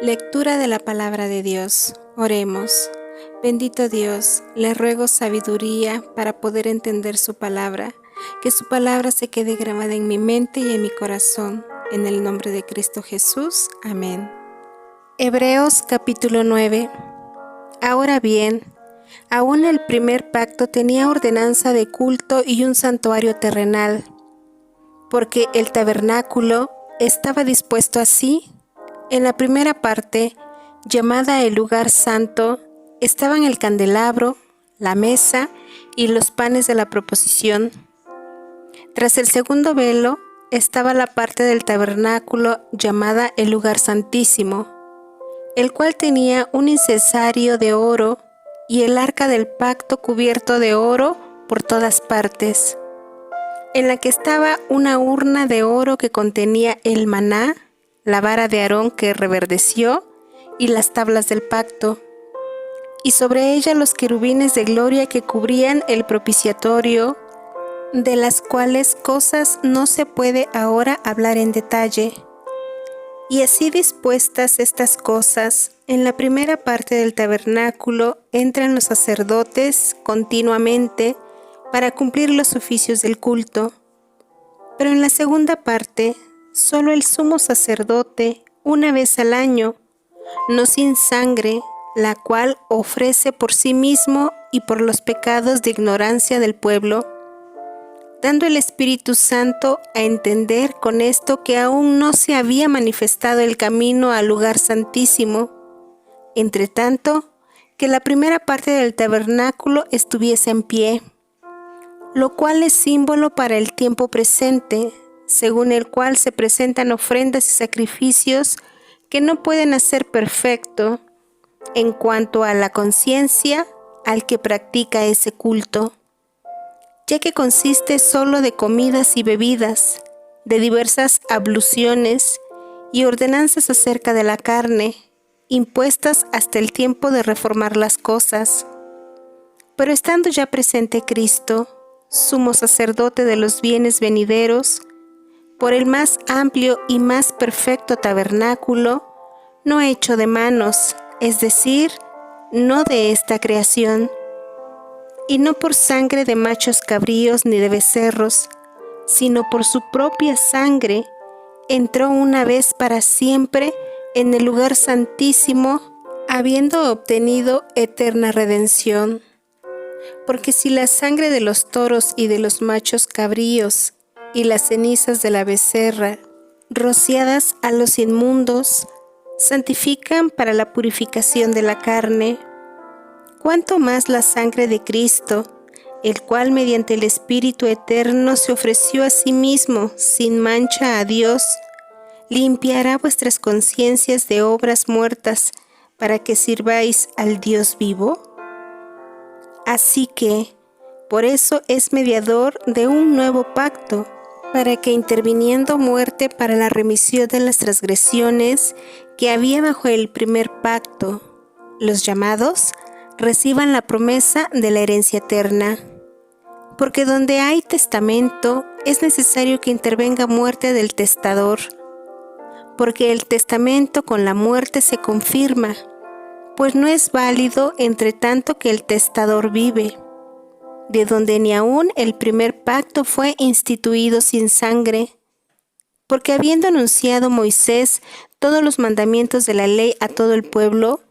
Lectura de la palabra de Dios. Oremos. Bendito Dios, le ruego sabiduría para poder entender su palabra, que su palabra se quede grabada en mi mente y en mi corazón. En el nombre de Cristo Jesús. Amén. Hebreos capítulo 9. Ahora bien, aún el primer pacto tenía ordenanza de culto y un santuario terrenal, porque el tabernáculo estaba dispuesto así. En la primera parte, llamada el lugar santo, estaban el candelabro, la mesa y los panes de la proposición. Tras el segundo velo estaba la parte del tabernáculo llamada el lugar santísimo, el cual tenía un incensario de oro y el arca del pacto cubierto de oro por todas partes, en la que estaba una urna de oro que contenía el maná, la vara de Aarón que reverdeció y las tablas del pacto, y sobre ella los querubines de gloria que cubrían el propiciatorio, de las cuales cosas no se puede ahora hablar en detalle. Y así dispuestas estas cosas, en la primera parte del tabernáculo entran los sacerdotes continuamente para cumplir los oficios del culto. Pero en la segunda parte, solo el sumo sacerdote, una vez al año, no sin sangre, la cual ofrece por sí mismo y por los pecados de ignorancia del pueblo, dando el Espíritu Santo a entender con esto que aún no se había manifestado el camino al lugar santísimo, entre tanto que la primera parte del tabernáculo estuviese en pie, lo cual es símbolo para el tiempo presente, según el cual se presentan ofrendas y sacrificios que no pueden hacer perfecto en cuanto a la conciencia al que practica ese culto, ya que consiste solo de comidas y bebidas, de diversas abluciones y ordenanzas acerca de la carne, impuestas hasta el tiempo de reformar las cosas. Pero estando ya presente Cristo, sumo sacerdote de los bienes venideros, por el más amplio y más perfecto tabernáculo, no hecho de manos, es decir, no de esta creación, y no por sangre de machos cabríos ni de becerros, sino por su propia sangre, entró una vez para siempre en el lugar santísimo, habiendo obtenido eterna redención. Porque si la sangre de los toros y de los machos cabríos y las cenizas de la becerra, rociadas a los inmundos, santifican para la purificación de la carne, cuánto más la sangre de Cristo, el cual mediante el Espíritu eterno se ofreció a sí mismo sin mancha a Dios, limpiará vuestras conciencias de obras muertas para que sirváis al Dios vivo. Así que, por eso es mediador de un nuevo pacto, para que interviniendo muerte para la remisión de las transgresiones que había bajo el primer pacto, los llamados reciban la promesa de la herencia eterna. Porque donde hay testamento, es necesario que intervenga muerte del testador, porque el testamento con la muerte se confirma, pues no es válido entre tanto que el testador vive, de donde ni aun el primer pacto fue instituido sin sangre, porque habiendo anunciado Moisés todos los mandamientos de la ley a todo el pueblo,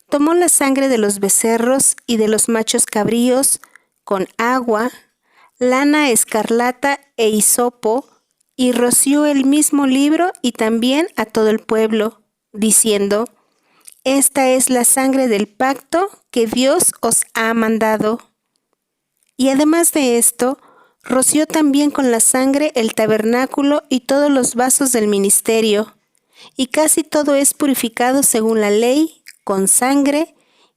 tomó la sangre de los becerros y de los machos cabríos con agua, lana escarlata e hisopo, y roció el mismo libro y también a todo el pueblo, diciendo: Esta es la sangre del pacto que Dios os ha mandado. Y además de esto, roció también con la sangre el tabernáculo y todos los vasos del ministerio, y casi todo es purificado según la ley, con sangre,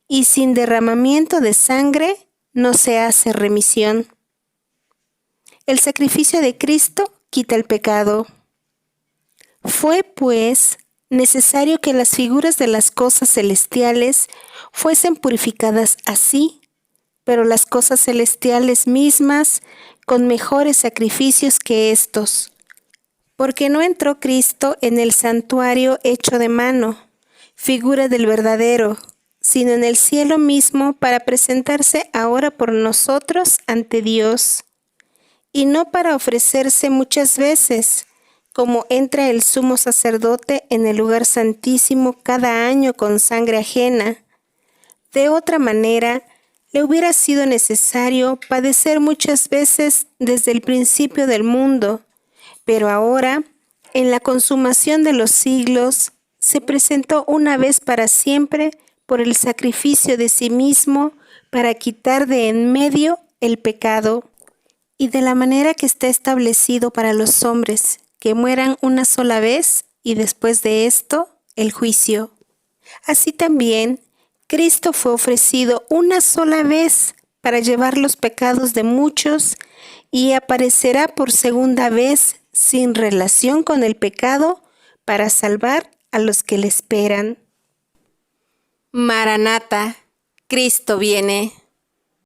y sin derramamiento de sangre no se hace remisión. El sacrificio de Cristo quita el pecado. Fue, pues, necesario que las figuras de las cosas celestiales fuesen purificadas así, pero las cosas celestiales mismas con mejores sacrificios que estos. Porque no entró Cristo en el santuario hecho de mano, figura del verdadero, sino en el cielo mismo para presentarse ahora por nosotros ante Dios, y no para ofrecerse muchas veces, como entra el sumo sacerdote en el lugar santísimo cada año con sangre ajena. De otra manera, le hubiera sido necesario padecer muchas veces desde el principio del mundo, pero ahora, en la consumación de los siglos, se presentó una vez para siempre por el sacrificio de sí mismo para quitar de en medio el pecado, y de la manera que está establecido para los hombres, que mueran una sola vez y después de esto, el juicio. Así también, Cristo fue ofrecido una sola vez para llevar los pecados de muchos y aparecerá por segunda vez sin relación con el pecado para salvar a los que le esperan. Maranata, Cristo viene.